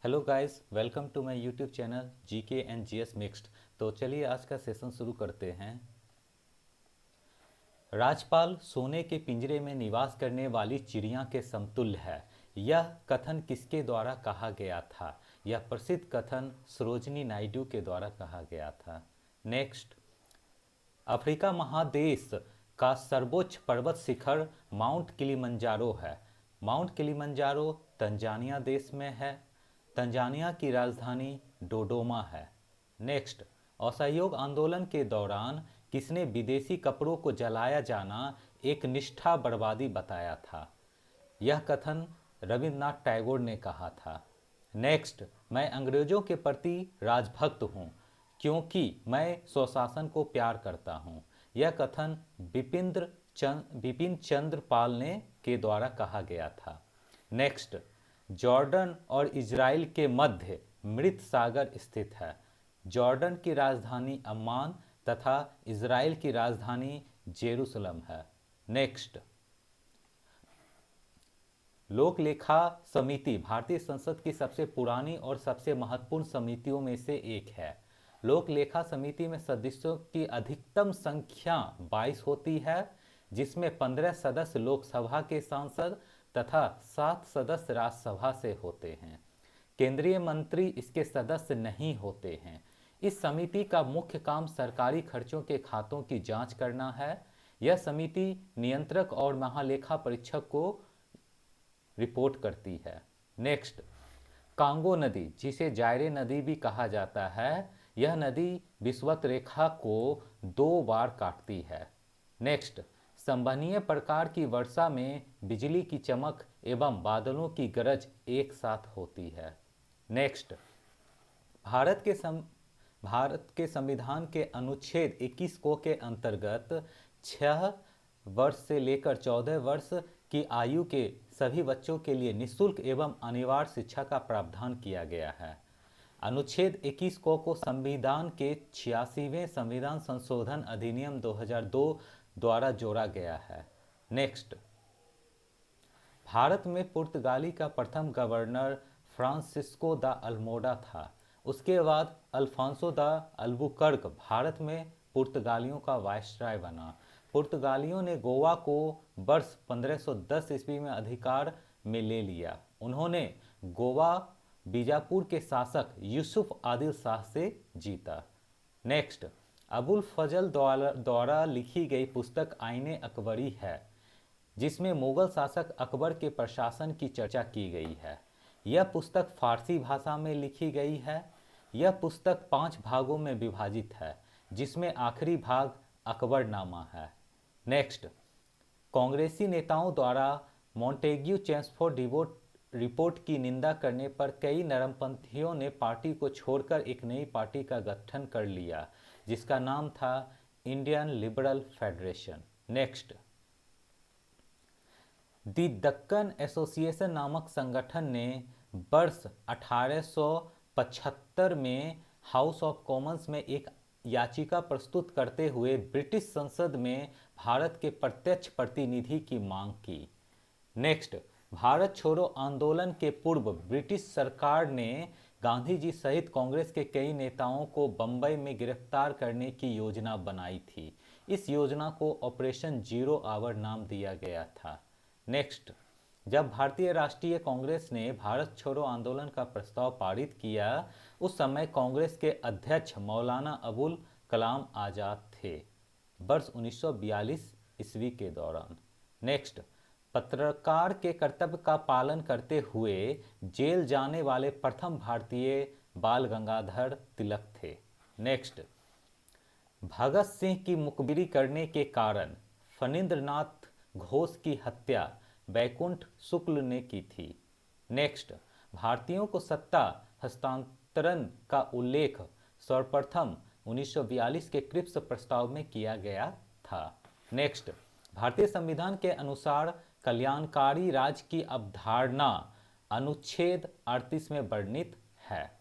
Hello guys, welcome to my YouTube channel GK and GS mixed. तो चलिए आज का सेशन शुरू करते हैं। राजपाल सोने के पिंजरे में निवास करने वाली चिड़िया के समतुल्य है। यह कथन किसके द्वारा कहा गया था? यह प्रसिद्ध कथन सरोजिनी नायडू के द्वारा कहा गया था। नेक्स्ट, अफ्रीका महादेश का सर्वोच्च पर्वत शिखर माउंट किलिमंजारो है। माउंट किलिमंजारो तंजानिया देश में है। तंजानिया की राजधानी डोडोमा है। नेक्स्ट, असहयोग आंदोलन के दौरान किसने विदेशी कपड़ों को जलाया जाना एक निष्ठा बर्बादी बताया था? यह कथन रविन्द्रनाथ टैगोर ने कहा था। नेक्स्ट, मैं अंग्रेजों के प्रति राजभक्त हूँ क्योंकि मैं स्वशासन को प्यार करता हूँ। यह कथन बिपिन चंद्र पाल ने के द्वारा कहा गया था। नेक्स्ट, जॉर्डन और इजराइल के मध्य मृत सागर स्थित है। जॉर्डन की राजधानी अम्मान तथा इजराइल की राजधानी जेरूसलम है। नेक्स्ट, लोक लेखा समिति भारतीय संसद की सबसे पुरानी और सबसे महत्वपूर्ण समितियों में से एक है। लोक लेखा समिति में सदस्यों की अधिकतम संख्या 22 होती है, जिसमें 15 सदस्य लोकसभा के सांसद तथा 7 सदस्य राज्यसभा से होते हैं। केंद्रीय मंत्री इसके सदस्य नहीं होते हैं। इस समिति का मुख्य काम सरकारी खर्चों के खातों की जांच करना है। यह समिति नियंत्रक और महालेखा परीक्षक को रिपोर्ट करती है। नेक्स्ट, कांगो नदी, जिसे जायरे नदी भी कहा जाता है, यह नदी विषुवत रेखा को 2 बार काटती है। नेक्स्ट, संवहनीय प्रकार की वर्षा में बिजली की चमक एवं बादलों की गरज एक साथ होती है। नेक्स्ट, भारत के संविधान के अनुच्छेद 21 को के अंतर्गत 6 वर्ष से लेकर 14 वर्ष की आयु के सभी बच्चों के लिए निःशुल्क एवं अनिवार्य शिक्षा का प्रावधान किया गया है। अनुच्छेद 21 को संविधान के 86वें संविधान संशोधन अधिनियम 2002 द्वारा जोड़ा गया है। नेक्स्ट, भारत में पुर्तगाली का प्रथम गवर्नर फ्रांसिस्को दा अल्मोडा था। उसके बाद अल्फांसो दा अल्बुकर्क भारत में पुर्तगालियों का वायसराय बना। पुर्तगालियों ने गोवा को वर्ष 1510 ईस्वी में अधिकार में ले लिया। उन्होंने गोवा बीजापुर के शासक यूसुफ आदिल शाह से जीता। नेक्स्ट, अबुल फजल द्वारा लिखी गई पुस्तक आईने अकबरी है, जिसमें मुगल शासक अकबर के प्रशासन की चर्चा की गई है। यह पुस्तक फारसी भाषा में लिखी गई है। यह पुस्तक 5 भागों में विभाजित है, जिसमें आखिरी भाग अकबरनामा है। नेक्स्ट, कांग्रेसी नेताओं द्वारा मॉन्टेग्यू चेम्सफोर्ड रिपोर्ट की निंदा करने पर कई नरमपंथियों ने पार्टी को छोड़कर एक नई पार्टी का गठन कर लिया, जिसका नाम था इंडियन लिबरल फेडरेशन। नेक्स्ट, दी दक्कन एसोसिएशन नामक संगठन ने वर्ष 1875 में हाउस ऑफ कॉमन्स में एक याचिका प्रस्तुत करते हुए ब्रिटिश संसद में भारत के प्रत्यक्ष प्रतिनिधि की मांग की। नेक्स्ट, भारत छोड़ो आंदोलन के पूर्व ब्रिटिश सरकार ने गांधी जी सहित कांग्रेस के कई नेताओं को बंबई में गिरफ्तार करने की योजना बनाई थी। इस योजना को ऑपरेशन जीरो आवर नाम दिया गया था। नेक्स्ट, जब भारतीय राष्ट्रीय कांग्रेस ने भारत छोड़ो आंदोलन का प्रस्ताव पारित किया, उस समय कांग्रेस के अध्यक्ष मौलाना अबुल कलाम आज़ाद थे, वर्ष 1942 ईस्वी के दौरान। नेक्स्ट, पत्रकार के कर्तव्य का पालन करते हुए जेल जाने वाले प्रथम भारतीय बाल गंगाधर तिलक थे। नेक्स्ट, भगत सिंह की मुखबिरी करने के कारण फणींद्रनाथ घोष की हत्या बैकुंठ शुक्ल ने की थी। नेक्स्ट, भारतीयों को सत्ता हस्तांतरण का उल्लेख सर्वप्रथम 1942 के क्रिप्स प्रस्ताव में किया गया था। नेक्स्ट, भारतीय संविधान के अनुसार कल्याणकारी राज्य की अवधारणा अनुच्छेद 38 में वर्णित है।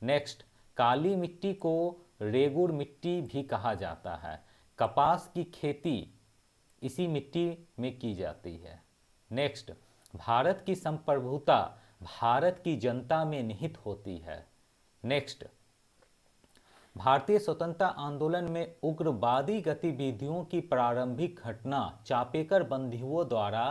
नेक्स्ट, काली मिट्टी को रेगुड़ मिट्टी भी कहा जाता है। कपास की खेती इसी मिट्टी में की जाती है। नेक्स्ट, भारत की संप्रभुता भारत की जनता में निहित होती है। नेक्स्ट, भारतीय स्वतंत्रता आंदोलन में उग्रवादी गतिविधियों की प्रारंभिक घटना चापेकर बंधुओं द्वारा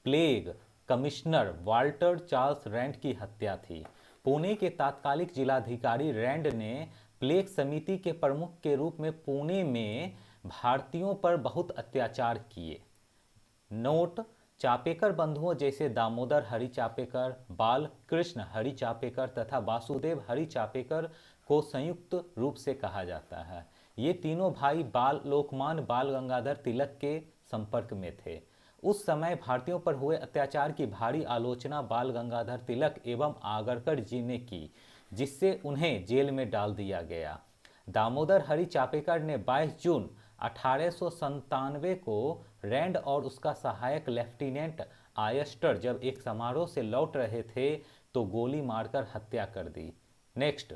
plague commissioner Walter Charles Rand की हत्या थी। पुणे के तत्कालीन जिलाधिकारी रैंड ने प्लेग समिति के प्रमुख के रूप में पुणे में भारतीयों पर बहुत अत्याचार किए। नोट, चापेकर बंधुओं जैसे दामोदर हरि चापेकर, बाल कृष्ण हरि चापेकर तथा वासुदेव हरि चापेकर को संयुक्त रूप से कहा जाता है। ये तीनों भाई लोकमान्य बाल गंगाधर तिलक के संपर्क में थे। उस समय भारतीयों पर हुए अत्याचार की भारी आलोचना बाल गंगाधर तिलक एवं आगरकर जी ने की, जिससे उन्हें जेल में डाल दिया गया। दामोदर हरि चापेकर ने 22 जून 1897 को रैंड और उसका सहायक लेफ्टिनेंट आयस्टर जब एक समारोह से लौट रहे थे तो गोली मारकर हत्या कर दी। नेक्स्ट,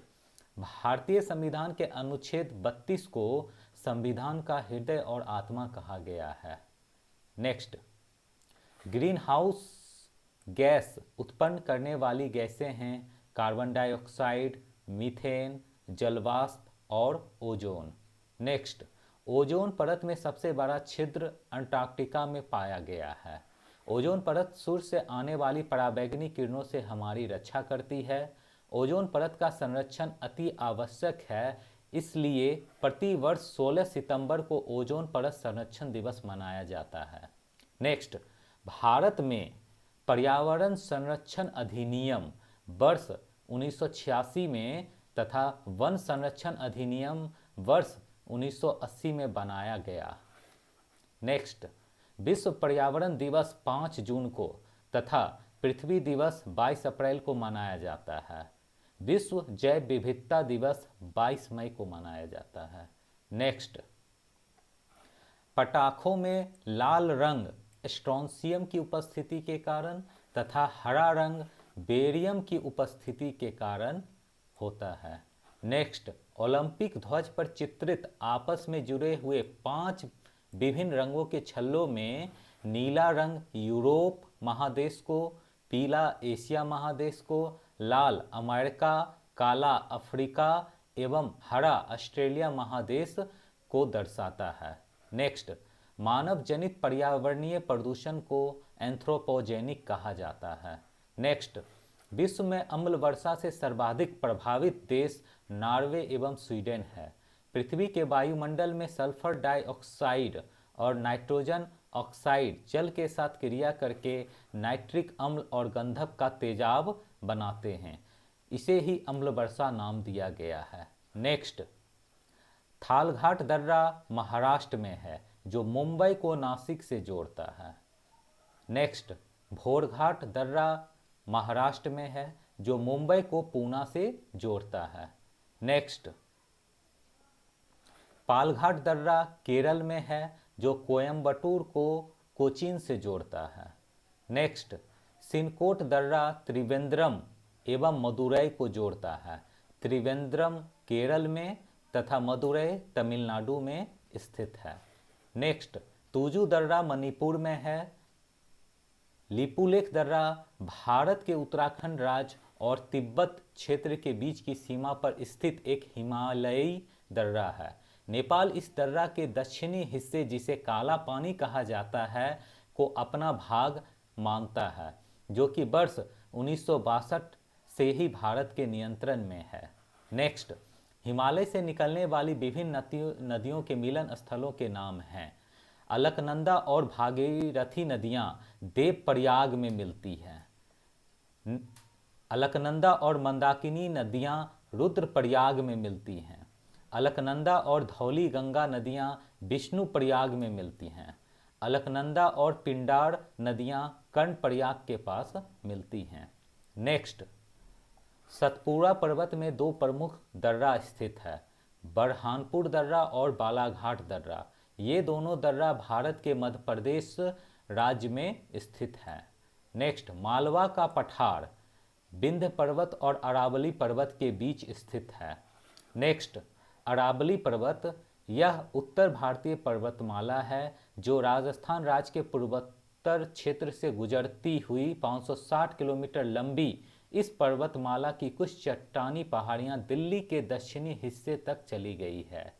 भारतीय संविधान के अनुच्छेद 32 को संविधान का हृदय और आत्मा कहा गया है। नेक्स्ट, ग्रीन हाउस गैस उत्पन्न करने वाली गैसें हैं कार्बन डाइऑक्साइड, मीथेन, जलवाष्प और ओजोन। नेक्स्ट, ओजोन परत में सबसे बड़ा छिद्र अंटार्कटिका में पाया गया है। ओजोन परत सूर्य से आने वाली पराबैंगनी किरणों से हमारी रक्षा करती है। ओजोन परत का संरक्षण अति आवश्यक है, इसलिए प्रतिवर्ष 16 सितंबर को ओजोन परत संरक्षण दिवस मनाया जाता है। नेक्स्ट, भारत में पर्यावरण संरक्षण अधिनियम वर्ष 1986 में तथा वन संरक्षण अधिनियम वर्ष 1980 में बनाया गया। नेक्स्ट, विश्व पर्यावरण दिवस 5 जून को तथा पृथ्वी दिवस 22 अप्रैल को मनाया जाता है। विश्व जैव विविधता दिवस 22 मई को मनाया जाता है। नेक्स्ट, पटाखों में लाल रंग स्ट्रोंशियम की उपस्थिति के कारण तथा हरा रंग बेरियम की उपस्थिति के कारण होता है। नेक्स्ट, ओलंपिक ध्वज पर चित्रित आपस में जुड़े हुए 5 विभिन्न रंगों के छल्लों में नीला रंग यूरोप महादेश को, पीला एशिया महादेश को, लाल अमेरिका, काला अफ्रीका एवं हरा ऑस्ट्रेलिया महादेश को दर्शाता है। नेक्स्ट, मानव जनित पर्यावरणीय प्रदूषण को एंथ्रोपोजेनिक कहा जाता है। नेक्स्ट, विश्व में अम्ल वर्षा से सर्वाधिक प्रभावित देश नॉर्वे एवं स्वीडन है। पृथ्वी के वायुमंडल में सल्फर डाइऑक्साइड और नाइट्रोजन ऑक्साइड जल के साथ क्रिया करके नाइट्रिक अम्ल और गंधक का तेजाब बनाते हैं। इसे ही अम्ल वर्षा नाम दिया गया है। नेक्स्ट, थालघाट दर्रा महाराष्ट्र में है जो मुंबई को नासिक से जोड़ता है। नेक्स्ट, भोरघाट दर्रा महाराष्ट्र में है जो मुंबई को पूना से जोड़ता है। नेक्स्ट, पालघाट दर्रा केरल में है जो कोयम्बटूर को कोचीन से जोड़ता है। नेक्स्ट, सिनकोट दर्रा त्रिवेंद्रम एवं मदुरई को जोड़ता है। त्रिवेंद्रम केरल में तथा मदुरई तमिलनाडु में स्थित है। नेक्स्ट, तुजू दर्रा मणिपुर में है। लिपुलेख दर्रा भारत के उत्तराखंड राज्य और तिब्बत क्षेत्र के बीच की सीमा पर स्थित एक हिमालयी दर्रा है। नेपाल इस दर्रा के दक्षिणी हिस्से, जिसे काला पानी कहा जाता है, को अपना भाग मानता है, जो कि वर्ष 1962 से ही भारत के नियंत्रण में है। नेक्स्ट, हिमालय से निकलने वाली विभिन्न नदियों के मिलन स्थलों के नाम हैं। अलकनंदा और भागीरथी नदियां देवप्रयाग में मिलती हैं। अलकनंदा और मंदाकिनी नदियां रुद्रप्रयाग में मिलती हैं। अलकनंदा और धौली गंगा नदियां विष्णुप्रयाग में मिलती हैं। अलकनंदा और पिंडार नदियां कर्णप्रयाग के पास मिलती हैं। नेक्स्ट, सतपुड़ा पर्वत में 2 प्रमुख दर्रा स्थित है, बरहानपुर दर्रा और बालाघाट दर्रा। ये दोनों दर्रा भारत के मध्य प्रदेश राज्य में स्थित है। नेक्स्ट, मालवा का पठार विंध्य पर्वत और अरावली पर्वत के बीच स्थित है। नेक्स्ट, अरावली पर्वत यह उत्तर भारतीय पर्वतमाला है जो राजस्थान राज्य के पूर्वोत्तर क्षेत्र से गुजरती हुई 560 किलोमीटर लंबी इस पर्वतमाला की कुछ चट्टानी पहाड़ियां दिल्ली के दक्षिणी हिस्से तक चली गई है।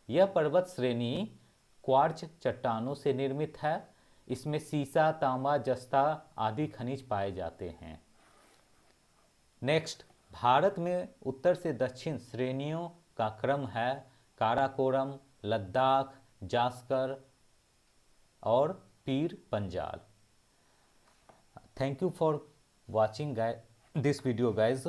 यह पर्वत श्रेणी क्वार्ट्ज चट्टानों से निर्मित है। इसमें सीसा, तांबा, जस्ता आदि खनिज पाए जाते हैं। नेक्स्ट, भारत में उत्तर से दक्षिण श्रेणियों का क्रम है काराकोरम, लद्दाख, जास्कर और Pir Panjal. Thank you for watching this video guys।